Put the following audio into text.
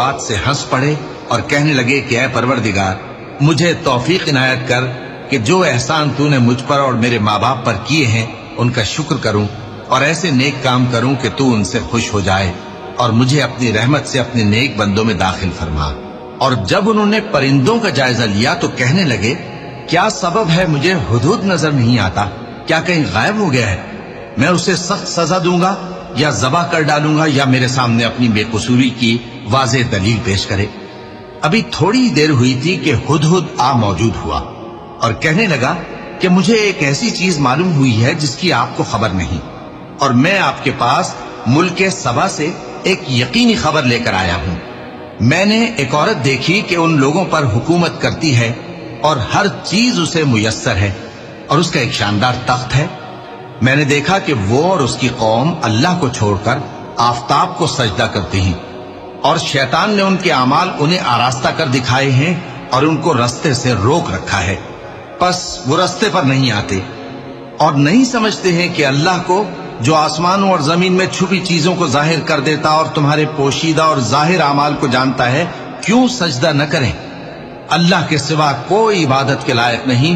بات سے ہنس پڑے اور کہنے لگے کہ اے پروردگار، مجھے توفیق عنایت کر کہ جو احسان تو نے مجھ پر اور میرے ماں باپ پر کیے ہیں ان کا شکر کروں اور ایسے نیک کام کروں کہ تو ان سے خوش ہو جائے اور مجھے اپنی رحمت سے اپنے نیک بندوں میں داخل فرما۔ اور جب انہوں نے پرندوں کا جائزہ لیا تو کہنے لگے، کیا سبب ہے مجھے ہدہد نظر نہیں آتا؟ کیا کہیں غائب ہو گیا ہے؟ میں اسے سخت سزا دوں گا یا ذبح کر ڈالوں گا یا میرے سامنے اپنی بے قصوری کی واضح دلیل پیش کرے۔ ابھی تھوڑی دیر ہوئی تھی کہ ہدہد آ موجود ہوا اور کہنے لگا کہ مجھے ایک ایسی چیز معلوم ہوئی ہے جس کی آپ کو خبر نہیں، اور میں آپ کے پاس ملک سبا سے ایک یقینی خبر لے کر آیا ہوں۔ میں نے ایک عورت دیکھی کہ ان لوگوں پر حکومت کرتی ہے اور ہر چیز اسے میسر ہے، اور اس کا ایک شاندار تخت ہے۔ میں نے دیکھا کہ وہ اور اس کی قوم اللہ کو چھوڑ کر آفتاب کو سجدہ کرتی ہیں، اور شیطان نے ان کے اعمال انہیں آراستہ کر دکھائے ہیں اور ان کو رستے سے روک رکھا ہے، پس وہ رستے پر نہیں آتے اور نہیں سمجھتے ہیں کہ اللہ کو جو آسمانوں اور زمین میں چھپی چیزوں کو ظاہر کر دیتا اور تمہارے پوشیدہ اور ظاہر اعمال کو جانتا ہے، کیوں سجدہ نہ کریں؟ اللہ کے سوا کوئی عبادت کے لائق نہیں۔